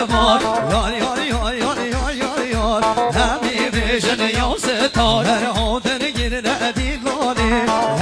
تبار یار یار یار یار یار یار یار همی بشن یا ستار هر آدن گیر ندی لانی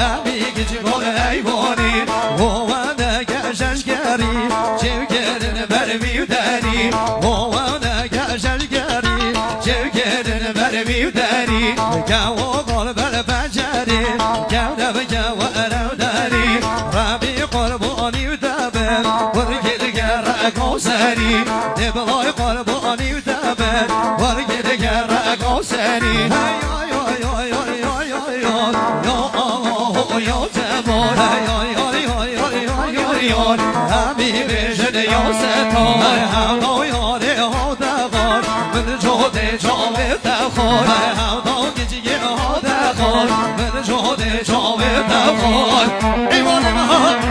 همی گیچی گل ایوانی گوانه گششگری چوگرن برمیودنی گوانه گششگری چوگرن برمیودنی گوه گل بر بجری گوه گوه اروداری ربی قربانی و دبر ورگل گر کوسری دبلای قربانی و دبر ورگل گر کوسری یا یا یا یا یا یا یا یا تبار یا یا یا یا یا یا همی بشن یا ستار هوا یار ها دبار من جوده جاوه دخار هوا گیجی ها دخار من جوده جاوه دخار ایوان ما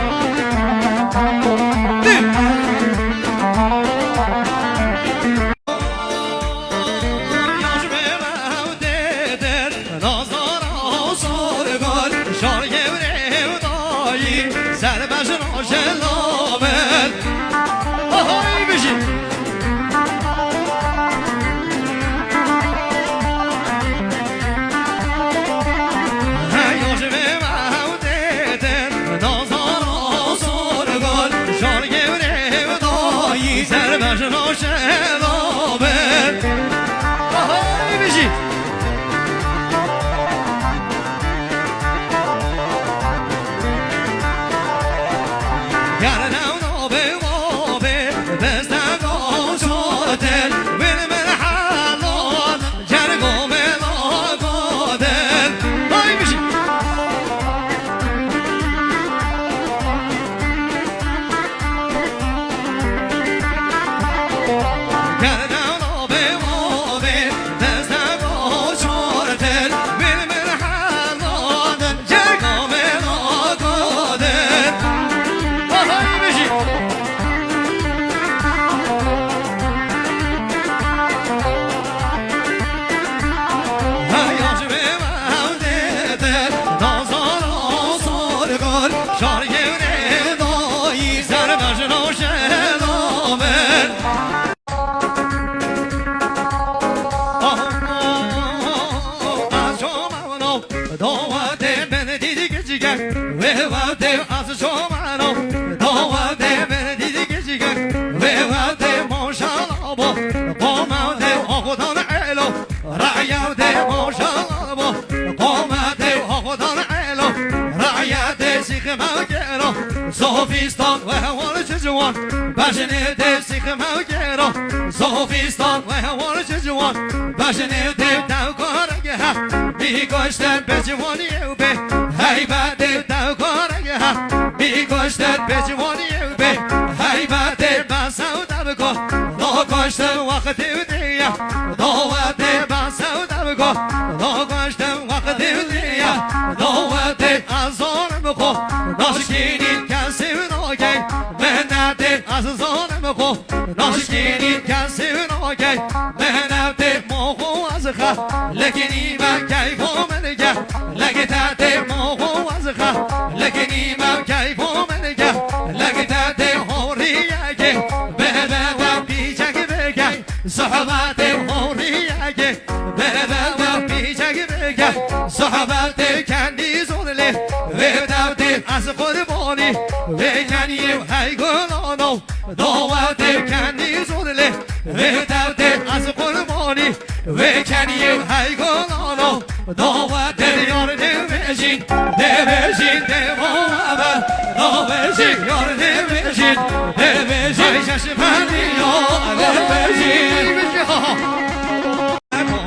Sofistan ve havalı çocuğun başını dev sıkım avgero Sofistan ve havalı çocuğun başını dev dav korage ha bir koştan becivani evbe hayba dev dav korage ha bir koştan becivani evbe hayba dev basav dav ko no koştan vakit evdiya no vakit basav dav ko no koştan vakit evdiya no vakit azor ko Naşkinin kensevin ağay Menevde azizanım ko Naşkinin kensevin ağay Menevde moğu azıqa Lekini ben keyfo menege Lekitade moğu azıqa Lekini ben keyfo menege Lekitade horiyege Bebe biçek bege Sohbete horiyege Bebe biçek bege Sohbete kendi zorle Ve davde az qurbani Ve kaniye hay gulano Davde kendi zorle Ve davde az qurbani Ve kaniye hay gulano Davde yar devejin Devejin devava Devejin yar devejin Devejin Ay şaşmani yar devejin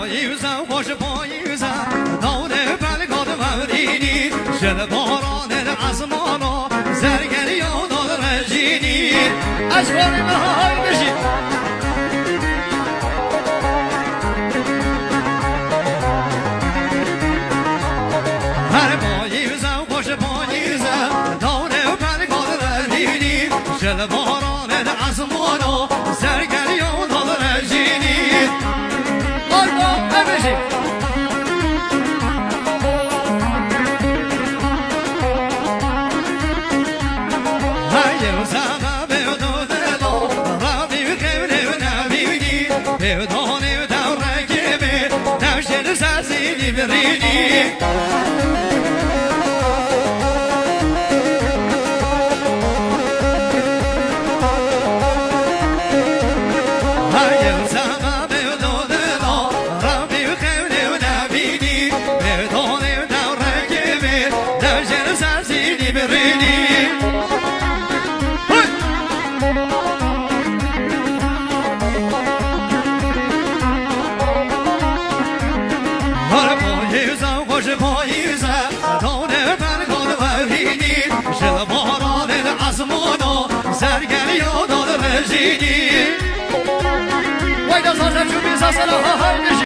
Boyuza hoş boyuza Davde belgod mavdini Şöyle baranın asmana Zergeri yollar rejini Aşklarına haybeşin Her boyuza hoş boyuza Davde belgod mavdini Şöyle baranın asmana Zergeri yollar rejini Arda haybeşin Hayır sana bir dudelo Rabbi kevlevne بدانه دور گیمه نوشن سازی برینی Why does our children say